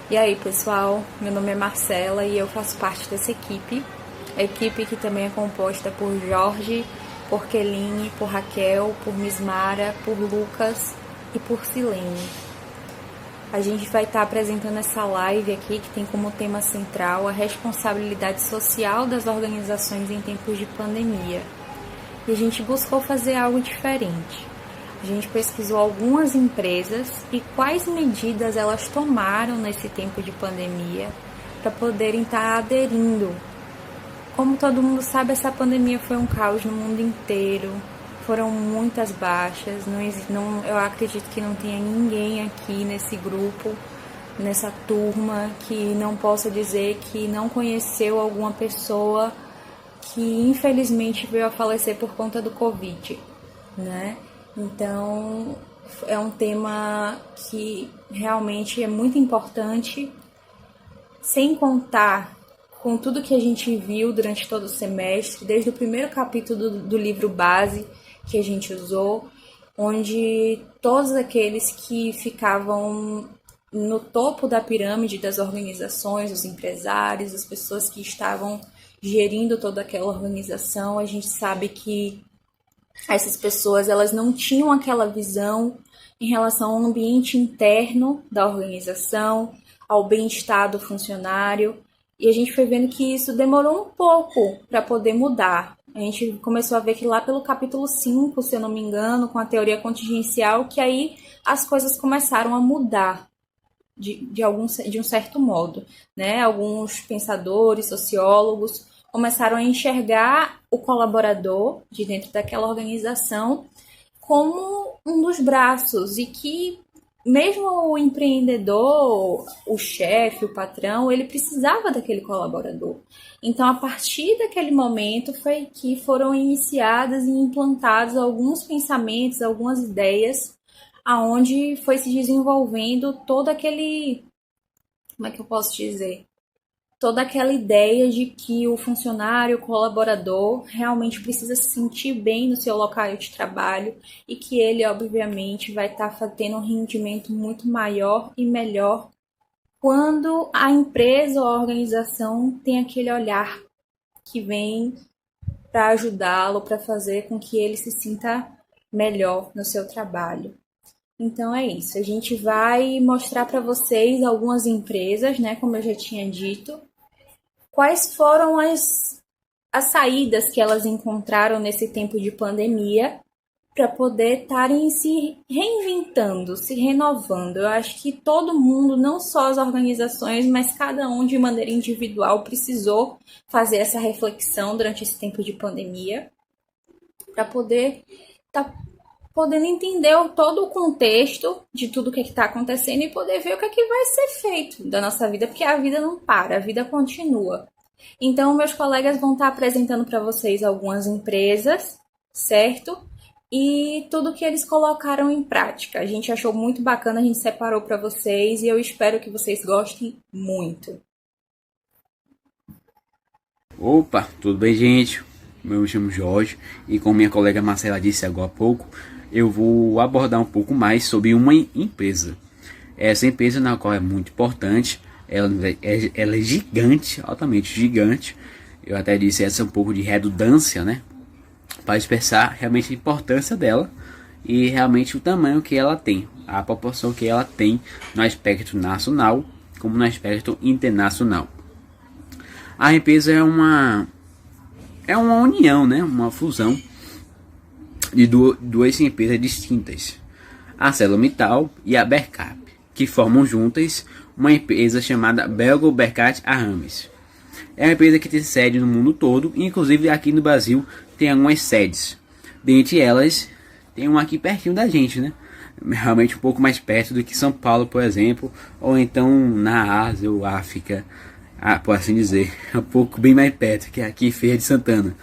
E aí, pessoal, meu nome é Marcela e eu faço parte dessa equipe. A equipe que também é composta por Jorge, por Keline, por Raquel, por Mismara, por Lucas e por Silene. A gente vai estar apresentando essa live aqui que tem como tema central a responsabilidade social das organizações em tempos de pandemia. E a gente buscou fazer algo diferente. A gente pesquisou algumas empresas e quais medidas elas tomaram nesse tempo de pandemia para poderem estar aderindo. Como todo mundo sabe, essa pandemia foi um caos no mundo inteiro, foram muitas baixas, eu acredito que não tenha ninguém aqui nesse grupo, nessa turma, que não possa dizer que não conheceu alguma pessoa que infelizmente veio a falecer por conta do Covid, né? Então, é um tema que realmente é muito importante, sem contar com tudo que a gente viu durante todo o semestre, desde o primeiro capítulo do livro base que a gente usou, onde todos aqueles que ficavam no topo da pirâmide das organizações, os empresários, as pessoas que estavam gerindo toda aquela organização, a gente sabe que essas pessoas elas não tinham aquela visão em relação ao ambiente interno da organização, ao bem-estar do funcionário, e a gente foi vendo que isso demorou um pouco para poder mudar. A gente começou a ver que lá pelo capítulo 5, se eu não me engano, com a teoria contingencial, que aí as coisas começaram a mudar de um certo modo, né? Alguns pensadores, sociólogos começaram a enxergar o colaborador de dentro daquela organização como um dos braços, e que mesmo o empreendedor, o chefe, o patrão, ele precisava daquele colaborador. Então, a partir daquele momento foi que foram iniciadas e implantados alguns pensamentos, algumas ideias, aonde foi se desenvolvendo todo aquele, como é que eu posso dizer? Toda aquela ideia de que o funcionário, o colaborador, realmente precisa se sentir bem no seu local de trabalho e que ele, obviamente, vai estar tendo um rendimento muito maior e melhor quando a empresa ou a organização tem aquele olhar que vem para ajudá-lo, para fazer com que ele se sinta melhor no seu trabalho. Então é isso, a gente vai mostrar para vocês algumas empresas, né, como eu já tinha dito, quais foram as saídas que elas encontraram nesse tempo de pandemia para poder estarem se reinventando, se renovando. Eu acho que todo mundo, não só as organizações, mas cada um de maneira individual precisou fazer essa reflexão durante esse tempo de pandemia para poder estar podendo entender todo o contexto de tudo o que está acontecendo e poder ver o que vai ser feito da nossa vida, porque a vida não para, a vida continua. Então, meus colegas vão estar apresentando para vocês algumas empresas, certo? E tudo que eles colocaram em prática. A gente achou muito bacana, a gente separou para vocês e eu espero que vocês gostem muito. Opa, tudo bem, gente? Eu me chamo Jorge e, como minha colega Marcela disse agora há pouco, eu vou abordar um pouco mais sobre uma empresa. Essa empresa, na qual é muito importante, ela é gigante, altamente gigante. Eu até disse essa um pouco de redundância, né? Para expressar realmente a importância dela e realmente o tamanho que ela tem, a proporção que ela tem no aspecto nacional como no aspecto internacional. A empresa é uma união, né? Uma fusão de duas empresas distintas, a ArcelorMittal e a Bercap, que formam juntas uma empresa chamada Belgo Bercat Arames. É uma empresa que tem sede no mundo todo, inclusive aqui no Brasil tem algumas sedes. Dentre elas, tem uma aqui pertinho da gente, né? Realmente um pouco mais perto do que São Paulo, por exemplo, ou então na Ásia ou África, por assim dizer, um pouco bem mais perto, que é aqui em Feira de Santana.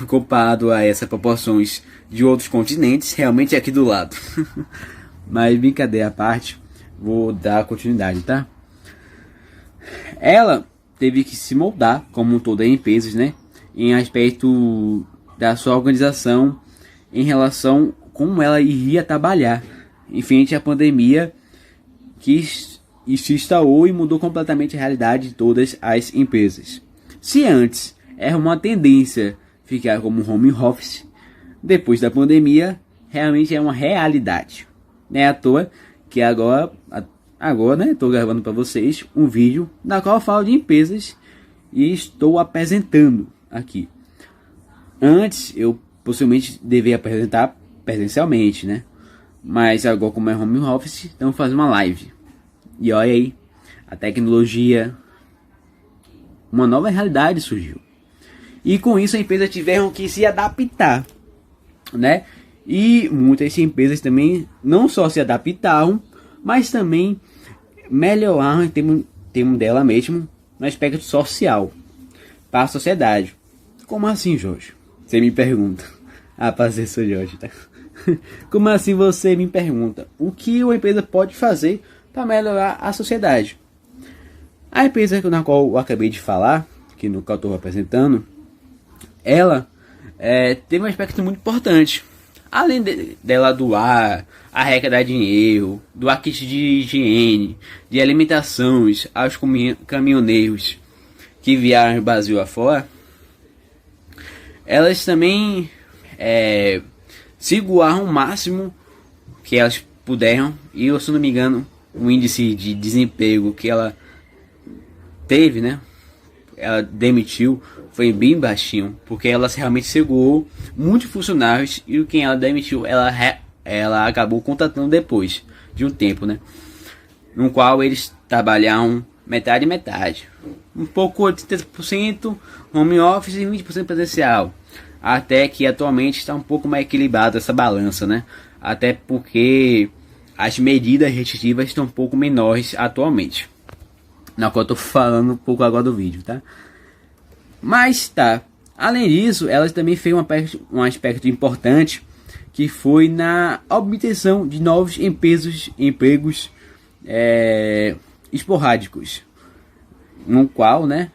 Comparado a essas proporções de outros continentes, realmente é aqui do lado. Mas brincadeira à parte, vou dar continuidade, tá? Ela teve que se moldar, como todas as empresas, né? Em aspecto da sua organização, em relação a como ela iria trabalhar em frente à pandemia que e se instalou e mudou completamente a realidade de todas as empresas. Se antes era uma tendência ficar como home office, depois da pandemia realmente é uma realidade. Não é à toa que agora né, estou gravando para vocês um vídeo na qual eu falo de empresas e estou apresentando aqui. Antes eu possivelmente deveria apresentar presencialmente, né? Mas agora, como é home office, então fazer uma live. E olha aí, a tecnologia, uma nova realidade surgiu. E com isso a empresa tiveram que se adaptar, né? E muitas empresas também não só se adaptaram, mas também melhoraram em termo dela mesmo no aspecto social para a sociedade. Como assim, Jorge? Você me pergunta. Ah, prazer, sou Jorge, tá? Como assim você me pergunta? O que uma empresa pode fazer para melhorar a sociedade? A empresa na qual eu acabei de falar, que no qual eu estou apresentando, ela teve um aspecto muito importante. Além dela doar, arrecadar dinheiro, doar kit de higiene, de alimentações aos caminhoneiros que viaram o Brasil afora, elas também seguraram o máximo que elas puderam. E eu, se não me engano, o índice de desemprego que ela teve, né, ela demitiu, foi bem baixinho, porque ela realmente segurou muitos funcionários e quem ela demitiu, ela acabou contratando depois de um tempo, né, no qual eles trabalharam metade e metade, um pouco 80% home office e 20% presencial, até que atualmente está um pouco mais equilibrada essa balança, né, até porque as medidas restritivas estão um pouco menores atualmente, na qual eu tô falando um pouco agora do vídeo, tá? Mas tá, além disso, elas também fez um aspecto importante, que foi na obtenção de novos empregos esporádicos, no qual, né,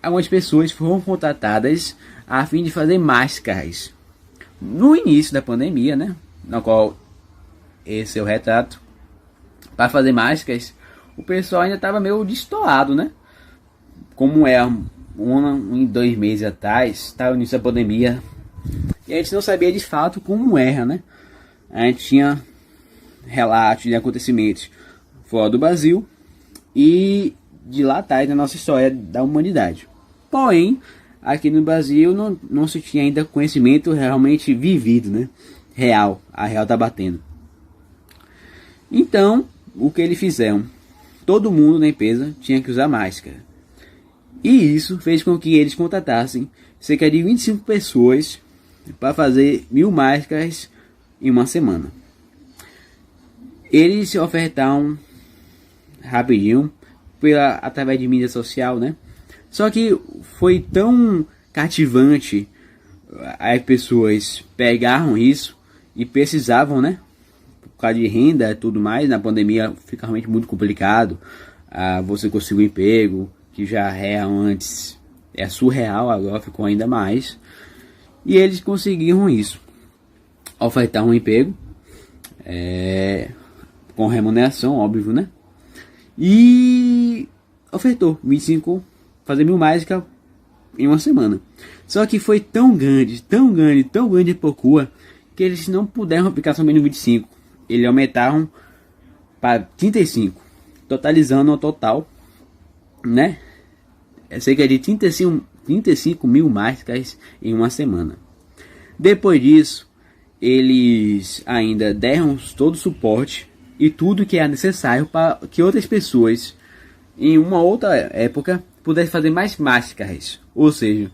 algumas pessoas foram contratadas a fim de fazer máscaras no início da pandemia, né, na qual esse é o retrato. Para fazer máscaras, o pessoal ainda estava meio destoado, né? Como em 2 meses atrás, estava no início da pandemia, e a gente não sabia de fato como era, né? A gente tinha relatos de acontecimentos fora do Brasil e de lá atrás na nossa história da humanidade. Porém, aqui no Brasil não se tinha ainda conhecimento realmente vivido, né? A real tá batendo. Então, o que eles fizeram? Todo mundo na empresa tinha que usar máscara. E isso fez com que eles contratassem cerca de 25 pessoas para fazer 1000 máscaras em uma semana. Eles se ofertaram rapidinho através de mídia social, né? Só que foi tão cativante, as pessoas pegaram isso e precisavam, né? Por causa de renda e tudo mais, na pandemia fica realmente muito complicado. Você conseguir um emprego, que já antes é surreal, agora ficou ainda mais. E eles conseguiram isso, ofertar um emprego com remuneração, óbvio, né? E ofertou 25, fazer 1000 máscaras em uma semana. Só que foi tão grande a procura, que eles não puderam aplicar somente 25. Eles aumentaram para 35, totalizando o total, né? Cerca de 35 mil máscaras em uma semana. Depois disso, eles ainda deram todo o suporte e tudo que era necessário para que outras pessoas, em uma outra época, pudessem fazer mais máscaras. Ou seja,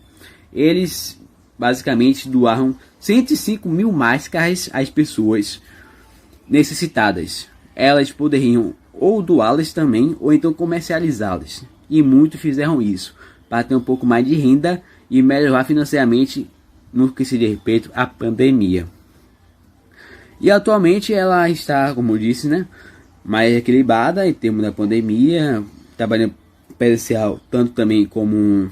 eles basicamente doaram 105 mil máscaras às pessoas necessitadas. Elas poderiam ou doá-las também, ou então comercializá-las. E muitos fizeram isso para ter um pouco mais de renda e melhorar financeiramente no que se diz respeito à pandemia. E atualmente ela está, como eu disse, né, mais equilibrada em termos da pandemia, trabalhando presencial tanto também como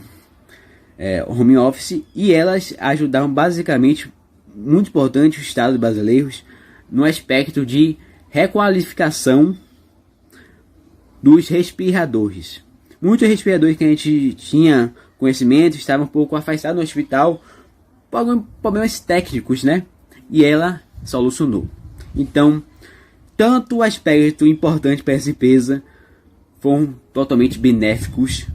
home office, e elas ajudaram basicamente, muito importante, os estados brasileiros no aspecto de requalificação dos respiradores. Muitos respiradores que a gente tinha conhecimento estavam um pouco afastados no hospital por problemas técnicos, né? E ela solucionou. Então, tanto o aspecto importante para essa empresa foram totalmente benéficos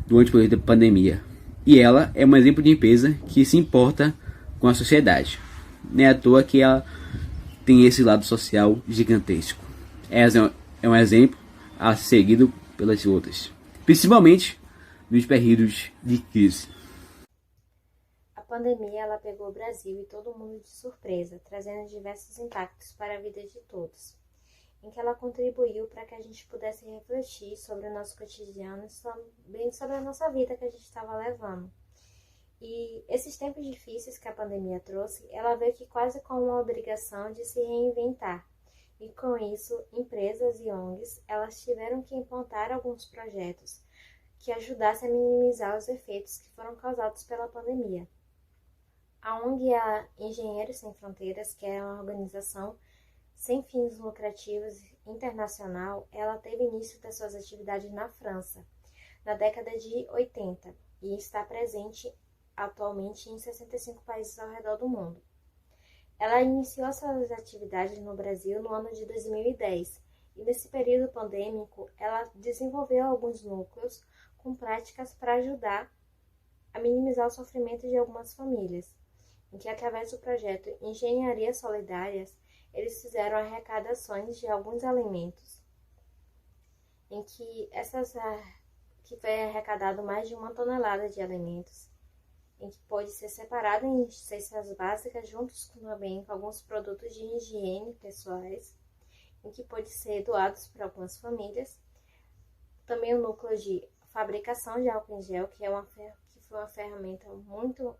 durante o período da pandemia. E ela é um exemplo de empresa que se importa com a sociedade. Não é à toa que ela tem esse lado social gigantesco. É um exemplo a ser seguido pelas outras, principalmente nos períodos de crise. A pandemia ela pegou o Brasil e todo mundo de surpresa, trazendo diversos impactos para a vida de todos, em que ela contribuiu para que a gente pudesse refletir sobre o nosso cotidiano e também sobre a nossa vida que a gente estava levando. E esses tempos difíceis que a pandemia trouxe, ela veio que quase com uma obrigação de se reinventar. E com isso, empresas e ONGs, elas tiveram que implantar alguns projetos que ajudassem a minimizar os efeitos que foram causados pela pandemia. A ONG é a Engenheiros Sem Fronteiras, que é uma organização sem fins lucrativos internacional. Ela teve início das suas atividades na França, na década de 80, e está presente atualmente em 65 países ao redor do mundo. Ela iniciou suas atividades no Brasil no ano de 2010 e nesse período pandêmico ela desenvolveu alguns núcleos com práticas para ajudar a minimizar o sofrimento de algumas famílias, em que através do projeto Engenharias Solidárias eles fizeram arrecadações de alguns alimentos, em que foi arrecadado mais de 1 tonelada de alimentos, em que pode ser separado em cestas básicas, juntos também com alguns produtos de higiene pessoais, em que pode ser doados para algumas famílias. Também o núcleo de fabricação de álcool em gel, que foi uma ferramenta muito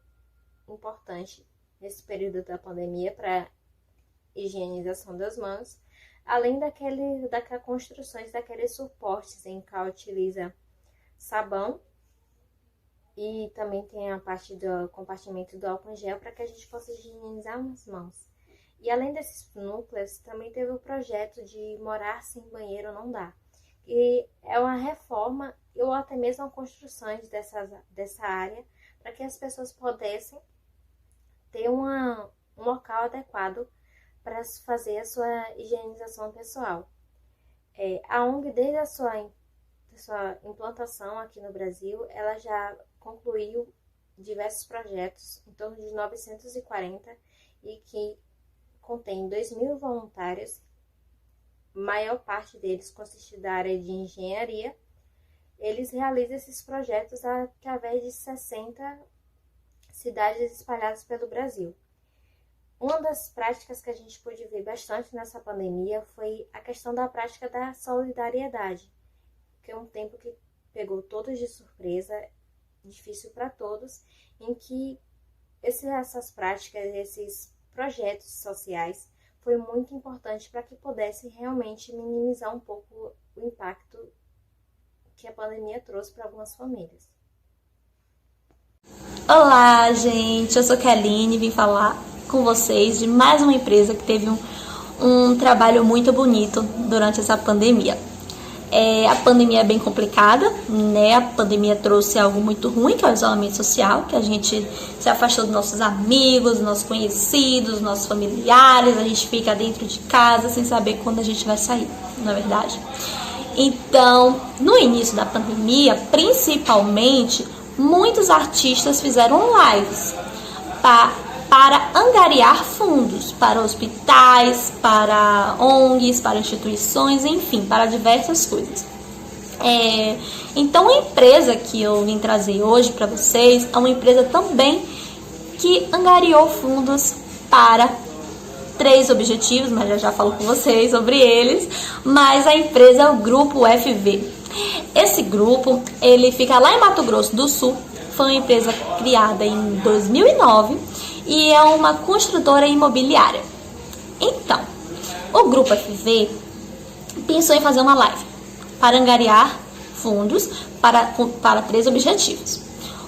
importante nesse período da pandemia para higienização das mãos, além daquelas construções daqueles suportes em que ela utiliza sabão. E também tem a parte do compartimento do álcool em gel para que a gente possa higienizar as mãos. E além desses núcleos, também teve o projeto de morar sem banheiro não dá. E é uma reforma ou até mesmo a construções dessa área para que as pessoas pudessem ter um local adequado para fazer a sua higienização pessoal. A ONG, desde a sua implantação aqui no Brasil, ela já concluiu diversos projetos, em torno de 940, e que contém 2.000 voluntários, maior parte deles consiste da área de engenharia. Eles realizam esses projetos através de 60 cidades espalhadas pelo Brasil. Uma das práticas que a gente pôde ver bastante nessa pandemia foi a questão da prática da solidariedade, que é um tempo que pegou todos de surpresa, difícil para todos, em que essas práticas, esses projetos sociais, foi muito importante para que pudesse realmente minimizar um pouco o impacto que a pandemia trouxe para algumas famílias. Olá, gente! Eu sou Keline, vim falar com vocês de mais uma empresa que teve um trabalho muito bonito durante essa pandemia. A pandemia é bem complicada, né? A pandemia trouxe algo muito ruim, que é o isolamento social, que a gente se afastou dos nossos amigos, dos nossos conhecidos, dos nossos familiares, a gente fica dentro de casa sem saber quando a gente vai sair, não é verdade? Então, no início da pandemia, principalmente, muitos artistas fizeram lives para angariar fundos para hospitais, para ONGs, para instituições, enfim, para diversas coisas. Então, a empresa que eu vim trazer hoje para vocês é uma empresa também que angariou fundos para 3 objetivos, mas já falo com vocês sobre eles, mas a empresa é o Grupo FV. Esse grupo, ele fica lá em Mato Grosso do Sul, foi uma empresa criada em 2009, e é uma construtora imobiliária. Então, o Grupo FV pensou em fazer uma live para angariar fundos para 3 objetivos.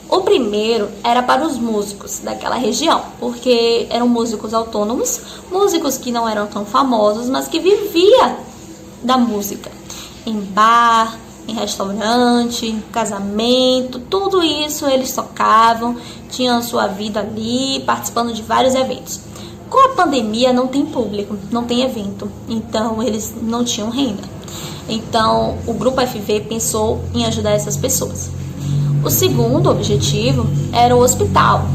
O primeiro era para os músicos daquela região, porque eram músicos autônomos, músicos que não eram tão famosos, mas que viviam da música. em bar, em restaurante, em casamento, tudo isso eles tocavam, tinham sua vida ali, participando de vários eventos. Com a pandemia não tem público, não tem evento, então eles não tinham renda. Então o Grupo FV pensou em ajudar essas pessoas. O segundo objetivo era o Hospital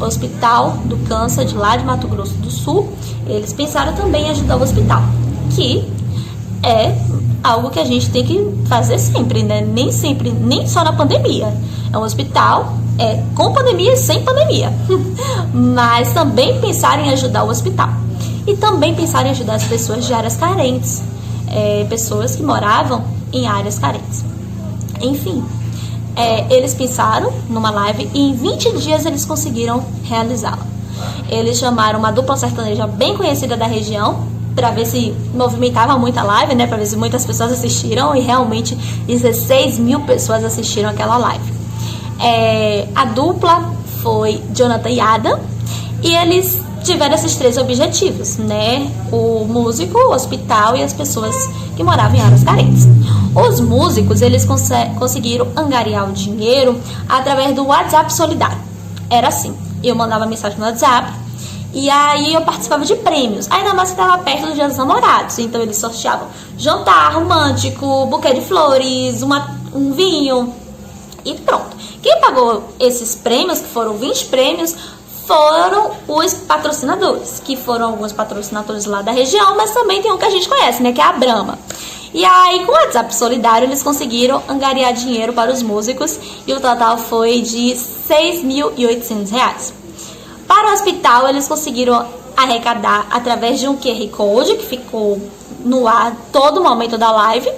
do Câncer de lá de Mato Grosso do Sul. Eles pensaram também em ajudar o hospital, que é algo que a gente tem que fazer sempre, né? Nem sempre, nem só na pandemia. É um hospital com pandemia e sem pandemia. Mas também pensar em ajudar o hospital. E também pensar em ajudar as pessoas de áreas carentes. Pessoas que moravam em áreas carentes. Enfim, eles pensaram numa live e em 20 dias eles conseguiram realizá-la. Eles chamaram uma dupla sertaneja bem conhecida da região, para ver se movimentava muita live, né? Para ver se muitas pessoas assistiram, e realmente 16 mil pessoas assistiram aquela live. A dupla foi Jonathan e Adam, e eles tiveram esses 3 objetivos, né? O músico, o hospital e as pessoas que moravam em áreas carentes. Os músicos, eles conseguiram angariar o dinheiro através do WhatsApp Solidário. Era assim, eu mandava mensagem no WhatsApp, e aí eu participava de prêmios. Ainda mais que estava perto do Dia dos Namorados. Então eles sorteavam jantar romântico, buquê de flores, um vinho e pronto. Quem pagou esses prêmios, que foram 20 prêmios, foram os patrocinadores. Que foram alguns patrocinadores lá da região, mas também tem um que a gente conhece, né? Que é a Brahma. E aí com o WhatsApp Solidário eles conseguiram angariar dinheiro para os músicos. E o total foi de R$ 6.800. Para o hospital, eles conseguiram arrecadar através de um QR Code que ficou no ar todo momento da live.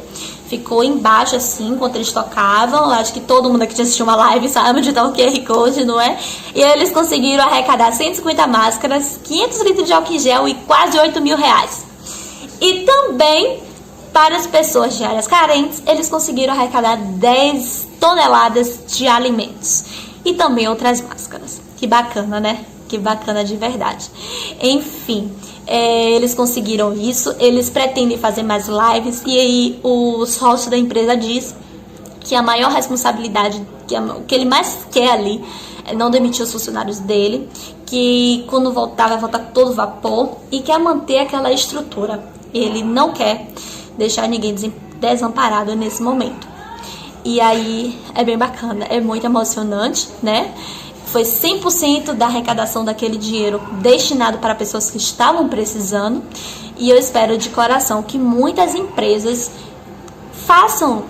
Ficou embaixo assim, enquanto eles tocavam. Acho que todo mundo aqui que assistiu uma live sabe onde está o QR Code, não é? E eles conseguiram arrecadar 150 máscaras, 500 litros de álcool em gel e quase R$ 8.000. E também, para as pessoas de áreas carentes, eles conseguiram arrecadar 10 toneladas de alimentos. E também outras máscaras. Que bacana, né? Que bacana de verdade. Enfim, eles conseguiram isso. Eles pretendem fazer mais lives. E aí o sócio da empresa diz que a maior responsabilidade, o que ele mais quer ali, é não demitir os funcionários dele. Que quando voltar, vai voltar todo vapor. E quer manter aquela estrutura. Ele não quer deixar ninguém desamparado nesse momento. E aí é bem bacana, é muito emocionante, né? Foi 100% da arrecadação daquele dinheiro destinado para pessoas que estavam precisando. E eu espero de coração que muitas empresas façam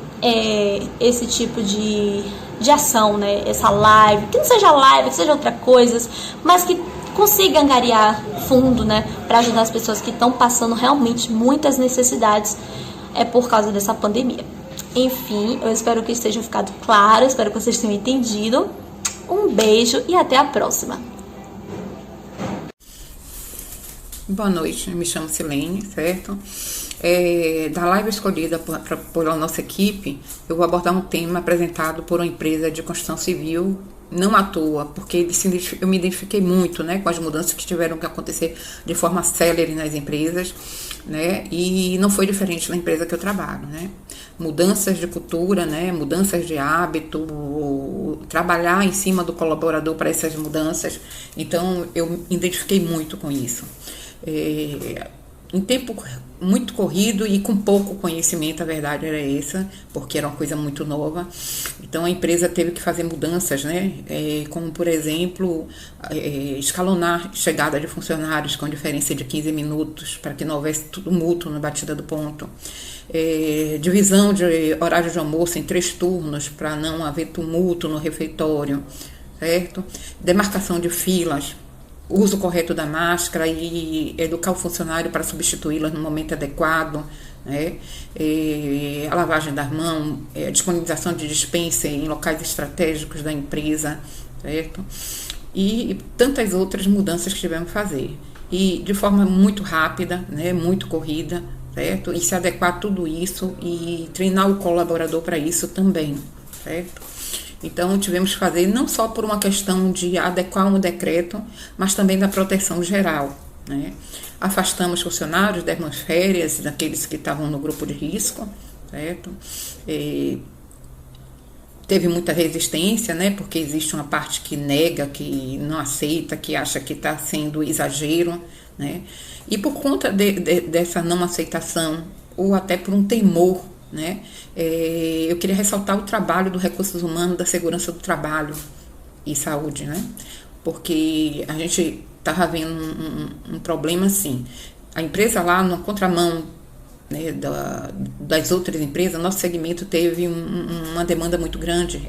esse tipo de ação, né? Essa live, que não seja live, que seja outra coisa, mas que consiga angariar fundo, né? Para ajudar as pessoas que estão passando realmente muitas necessidades por causa dessa pandemia. Enfim, eu espero que esteja ficado claro, espero que vocês tenham entendido. Um beijo e até a próxima. Boa noite, me chamo Silene, certo? Da live escolhida pela nossa equipe, eu vou abordar um tema apresentado por uma empresa de construção civil, não à toa, porque eu me identifiquei muito, né, com as mudanças que tiveram que acontecer de forma célere nas empresas, né, e não foi diferente na empresa que eu trabalho, né. Mudanças de cultura, né, mudanças de hábito, trabalhar em cima do colaborador para essas mudanças. Então eu me identifiquei muito com isso. Em tempo muito corrido e com pouco conhecimento, a verdade era essa, porque era uma coisa muito nova. Então a empresa teve que fazer mudanças, né? Como por exemplo, escalonar chegada de funcionários com diferença de 15 minutos para que não houvesse tumulto na batida do ponto. Divisão de horário de almoço em 3 turnos para não haver tumulto no refeitório, certo? Demarcação de filas, uso correto da máscara e educar o funcionário para substituí-la no momento adequado, né? A lavagem das mãos, a disponibilização de dispensa em locais estratégicos da empresa, certo? E tantas outras mudanças que tivemos que fazer. E de forma muito rápida, né? Muito corrida, certo? E se adequar a tudo isso e treinar o colaborador para isso também, certo? Então, tivemos que fazer não só por uma questão de adequar um decreto, mas também da proteção geral, né? Afastamos funcionários, demos férias daqueles que estavam no grupo de risco, certo? Teve muita resistência, né? Porque existe uma parte que nega, que não aceita, que acha que está sendo exagero, né? E por conta dessa não aceitação, ou até por um temor, né? Eu queria ressaltar o trabalho do Recursos Humanos, da Segurança do Trabalho e Saúde, né? Porque a gente estava vendo um problema assim. A empresa lá, na contramão, né, das outras empresas, nosso segmento teve uma demanda muito grande,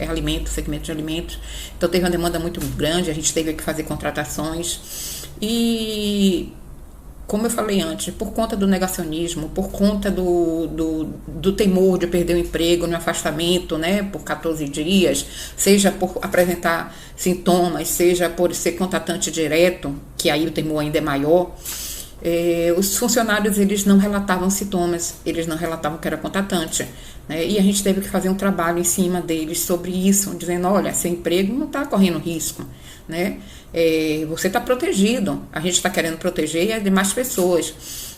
segmento de alimentos, então teve uma demanda muito grande, a gente teve que fazer contratações e, como eu falei antes, por conta do negacionismo, por conta do temor de perder o emprego no afastamento, né, por 14 dias, seja por apresentar sintomas, seja por ser contratante direto, que aí o temor ainda é maior, os funcionários eles não relatavam sintomas, eles não relatavam que era contratante, né? E a gente teve que fazer um trabalho em cima deles sobre isso, dizendo, olha, seu emprego não está correndo risco, né? Você está protegido, a gente está querendo proteger as demais pessoas,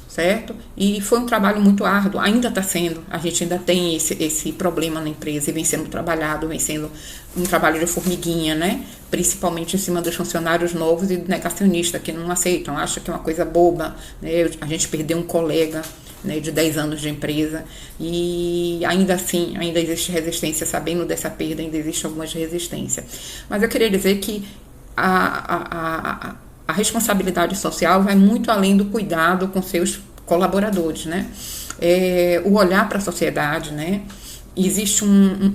certo? E foi um trabalho muito árduo, ainda está sendo, a gente ainda tem esse problema na empresa e vem sendo trabalhado, vem sendo um trabalho de formiguinha, né? Principalmente em cima dos funcionários novos e do negacionista, que não aceitam, acham que é uma coisa boba, né? A gente perdeu um colega, né, de 10 anos de empresa e ainda assim, ainda existe resistência, sabendo dessa perda, ainda existe algumas resistências. Mas eu queria dizer que a responsabilidade social vai muito além do cuidado com seus colaboradores, né? O olhar para a sociedade, né?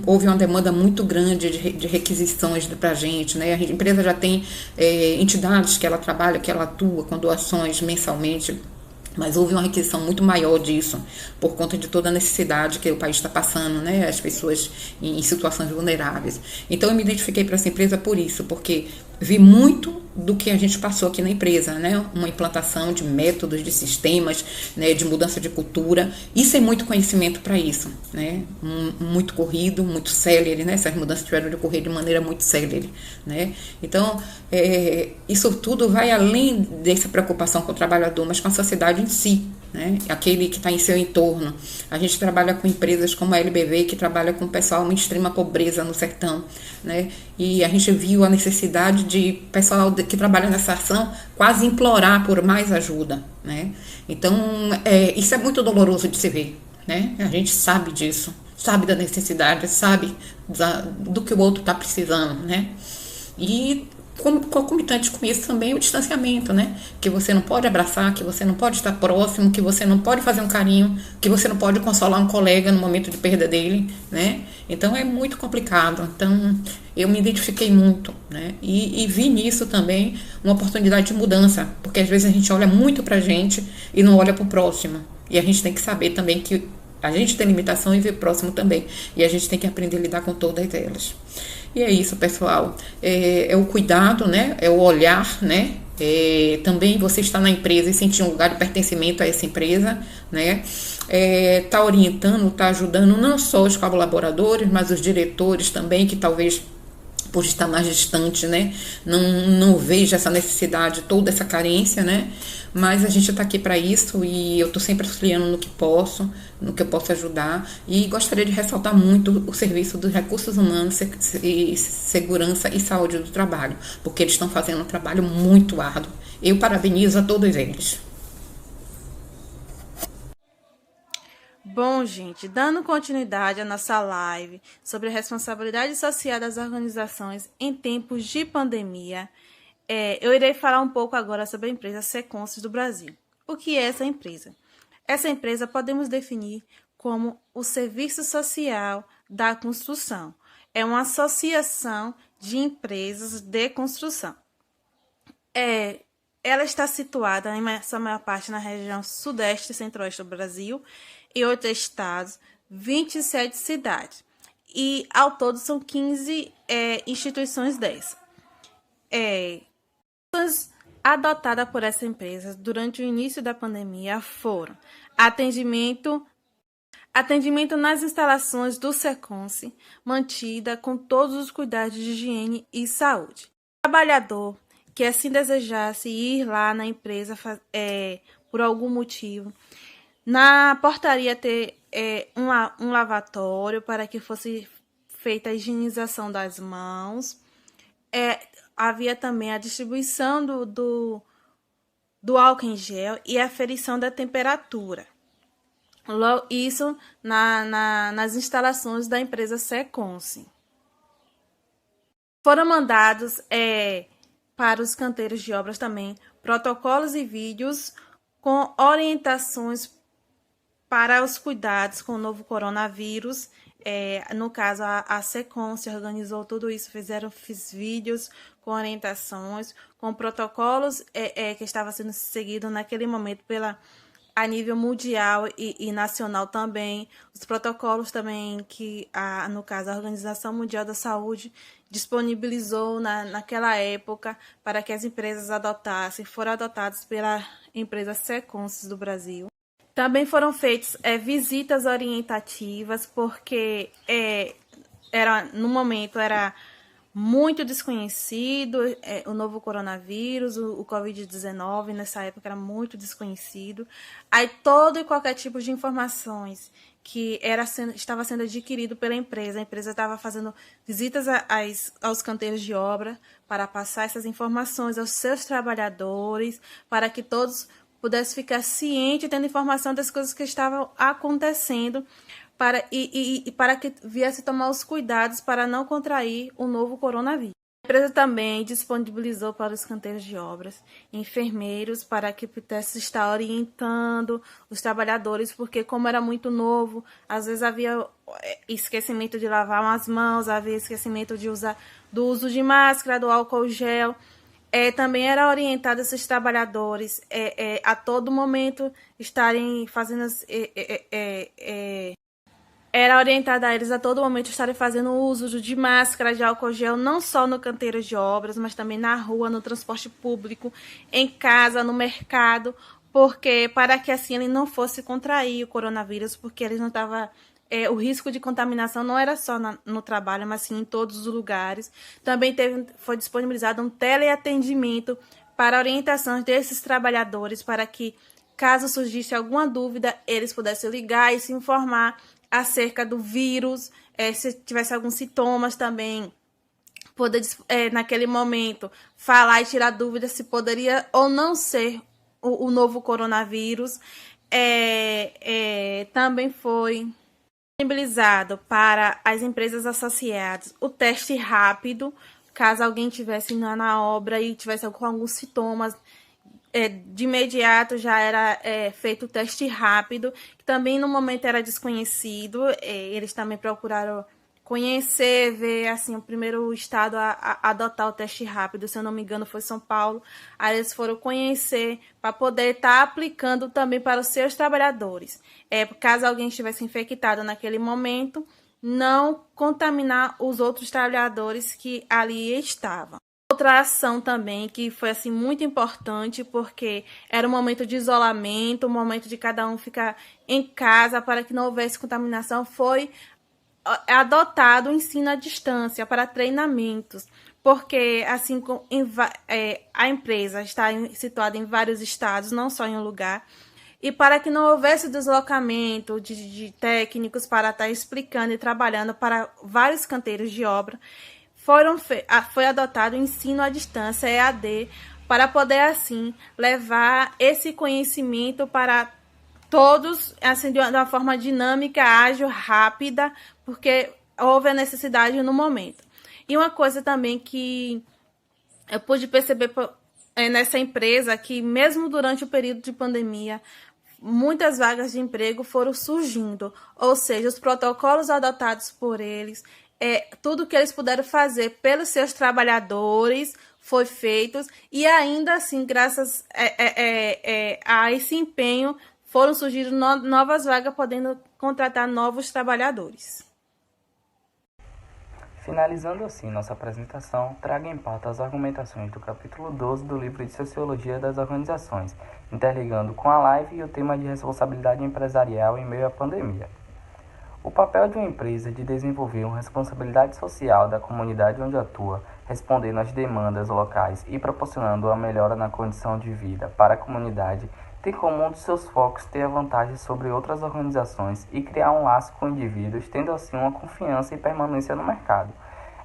Houve uma demanda muito grande de requisições para a gente, né? A empresa já tem entidades que ela trabalha, que ela atua com doações mensalmente, mas houve uma requisição muito maior disso, por conta de toda a necessidade que o país está passando, né? As pessoas em situações vulneráveis. Então eu me identifiquei para essa empresa por isso, porque vi muito do que a gente passou aqui na empresa, né? Uma implantação de métodos, de sistemas, né? De mudança de cultura, e sem muito conhecimento para isso, né? Muito corrido, muito célere, né? Essas mudanças tiveram de ocorrer de maneira muito célere, né? Então, isso tudo vai além dessa preocupação com o trabalhador, mas com a sociedade em si, né? Aquele que está em seu entorno. A gente trabalha com empresas como a LBV, que trabalha com o pessoal em extrema pobreza no sertão, né? E a gente viu a necessidade de pessoal que trabalha nessa ação quase implorar por mais ajuda, né? Então, isso é muito doloroso de se ver, né? A gente sabe disso, sabe da necessidade, sabe do que o outro está precisando, né? E concomitante com isso também o distanciamento, né? Que você não pode abraçar, que você não pode estar próximo, que você não pode fazer um carinho, que você não pode consolar um colega no momento de perda dele, né? Então é muito complicado. Então eu me identifiquei muito, né? E vi nisso também uma oportunidade de mudança, porque às vezes a gente olha muito pra gente e não olha pro próximo. E a gente tem que saber também que a gente tem limitação e ver próximo também. E a gente tem que aprender a lidar com todas elas. E é isso, pessoal. É o cuidado, né? É o olhar, né? Também você está na empresa e sentir um lugar de pertencimento a essa empresa, né? Tá orientando, tá ajudando não só os colaboradores, mas os diretores também, que talvez por estar mais distante, né? Não veja essa necessidade, toda essa carência, né? Mas a gente está aqui para isso e eu estou sempre auxiliando no que posso, no que eu posso ajudar. E gostaria de ressaltar muito o serviço dos recursos humanos, segurança e saúde do trabalho, porque eles estão fazendo um trabalho muito árduo. Eu parabenizo a todos eles. Bom, gente, dando continuidade à nossa live sobre a responsabilidade social das organizações em tempos de pandemia, eu irei falar um pouco agora sobre a empresa Seconsis do Brasil. O que é essa empresa? Essa empresa podemos definir como o Serviço Social da Construção. É uma associação de empresas de construção. Ela está situada, em sua maior parte, na região sudeste e centro-oeste do Brasil, e 8 estados, 27 cidades. E, ao todo, são 15 instituições dessa. Adotadas por essa empresa durante o início da pandemia foram atendimento nas instalações do Seconsis, mantida com todos os cuidados de higiene e saúde. O trabalhador que assim desejasse ir lá na empresa por algum motivo, na portaria ter um lavatório para que fosse feita a higienização das mãos. Havia também a distribuição do álcool em gel e a aferição da temperatura. Isso nas instalações da empresa Seconce. Foram mandados para os canteiros de obras também protocolos e vídeos com orientações para os cuidados com o novo coronavírus. No caso, a Seconce organizou tudo isso, fiz vídeos com orientações, com protocolos que estavam sendo seguidos naquele momento a nível mundial e nacional também. Os protocolos também que, no caso, a Organização Mundial da Saúde disponibilizou naquela época para que as empresas foram adotadas pela empresa Seconce do Brasil. Também foram feitas visitas orientativas, porque no momento era muito desconhecido o novo coronavírus, o Covid-19, nessa época era muito desconhecido. Aí todo e qualquer tipo de informações que estava sendo adquirido pela empresa, a empresa estava fazendo visitas aos canteiros de obra para passar essas informações aos seus trabalhadores, para que todos pudessem ficar cientes, tendo informação das coisas que estavam acontecendo, para que viesse tomar os cuidados para não contrair o novo coronavírus. A empresa também disponibilizou para os canteiros de obras enfermeiros para que pudesse estar orientando os trabalhadores, porque como era muito novo, às vezes havia esquecimento de lavar as mãos, havia esquecimento do uso de máscara, do álcool gel. Também era orientado esses trabalhadores a todo momento estarem fazendo era orientada a eles a todo momento estarem fazendo uso de máscara, de álcool gel, não só no canteiro de obras, mas também na rua, no transporte público, em casa, no mercado, porque para que assim ele não fosse contrair o coronavírus, porque eles não estavam... o risco de contaminação não era só no trabalho, mas sim em todos os lugares. Também foi disponibilizado um teleatendimento para orientação desses trabalhadores, para que, caso surgisse alguma dúvida, eles pudessem ligar e se informar acerca do vírus, se tivesse alguns sintomas também, poder, naquele momento, falar e tirar dúvidas se poderia ou não ser o novo coronavírus. Também foi disponibilizado para as empresas associadas o teste rápido, caso alguém estivesse na obra e tivesse com alguns sintomas. De imediato já era feito o teste rápido, que também no momento era desconhecido. Eles também procuraram conhecer, ver assim, o primeiro estado a adotar o teste rápido, se eu não me engano foi São Paulo. Aí eles foram conhecer para poder estar aplicando também para os seus trabalhadores. Caso alguém estivesse infectado naquele momento, não contaminar os outros trabalhadores que ali estavam. Outra ação também que foi assim muito importante, porque era um momento de isolamento, um momento de cada um ficar em casa para que não houvesse contaminação, foi adotado o ensino à distância para treinamentos, porque assim a empresa está situada em vários estados, não só em um lugar, e para que não houvesse deslocamento de técnicos para estar explicando e trabalhando para vários canteiros de obra, foi adotado o ensino à distância, EAD, para poder, assim, levar esse conhecimento para todos, assim, de uma forma dinâmica, ágil, rápida, porque houve a necessidade no momento. E uma coisa também que eu pude perceber nessa empresa, que mesmo durante o período de pandemia, muitas vagas de emprego foram surgindo, ou seja, os protocolos adotados por eles, tudo que eles puderam fazer pelos seus trabalhadores foi feito, e ainda assim, graças a esse empenho, foram surgindo novas vagas, podendo contratar novos trabalhadores. Finalizando assim nossa apresentação, trago em pauta as argumentações do capítulo 12 do livro de Sociologia das Organizações, interligando com a live e o tema de responsabilidade empresarial em meio à pandemia. O papel de uma empresa é de desenvolver uma responsabilidade social da comunidade onde atua, respondendo às demandas locais e proporcionando uma melhora na condição de vida para a comunidade, tem como um dos seus focos ter a vantagem sobre outras organizações e criar um laço com indivíduos, tendo assim uma confiança e permanência no mercado.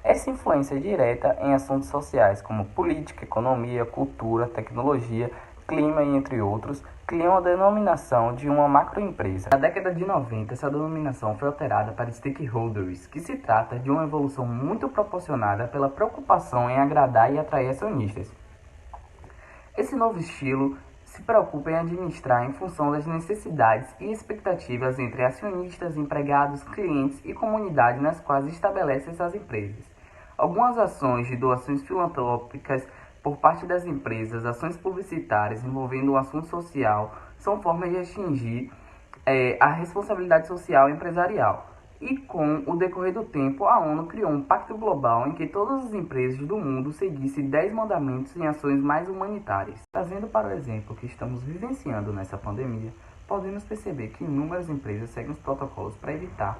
Essa influência direta em assuntos sociais como política, economia, cultura, tecnologia, clima e entre outros, criam a denominação de uma macroempresa. Na década de 90, essa denominação foi alterada para stakeholders, que se trata de uma evolução muito proporcionada pela preocupação em agradar e atrair acionistas. Esse novo estilo se preocupa em administrar em função das necessidades e expectativas entre acionistas, empregados, clientes e comunidade nas quais estabelece essas empresas. Algumas ações de doações filantrópicas por parte das empresas, ações publicitárias envolvendo o assunto social, são formas de atingir a responsabilidade social empresarial. E com o decorrer do tempo, a ONU criou um pacto global em que todas as empresas do mundo seguissem 10 mandamentos em ações mais humanitárias. Trazendo para o exemplo que estamos vivenciando nessa pandemia, podemos perceber que inúmeras empresas seguem os protocolos para evitar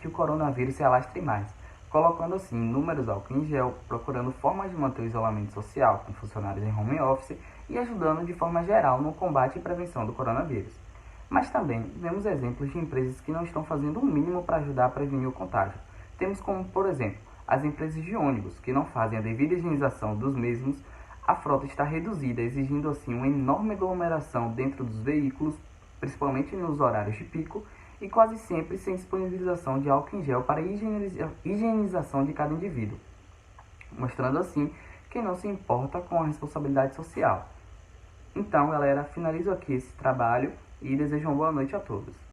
que o coronavírus se alastre mais, colocando assim inúmeros álcool em gel, procurando formas de manter o isolamento social com funcionários em home office e ajudando de forma geral no combate e prevenção do coronavírus. Mas também vemos exemplos de empresas que não estão fazendo o mínimo para ajudar a prevenir o contágio. Temos como, por exemplo, as empresas de ônibus, que não fazem a devida higienização dos mesmos. A frota está reduzida, exigindo assim uma enorme aglomeração dentro dos veículos, principalmente nos horários de pico, e quase sempre sem disponibilização de álcool em gel para a higienização de cada indivíduo, mostrando assim que não se importa com a responsabilidade social. Então, galera, finalizo aqui esse trabalho e desejo uma boa noite a todos.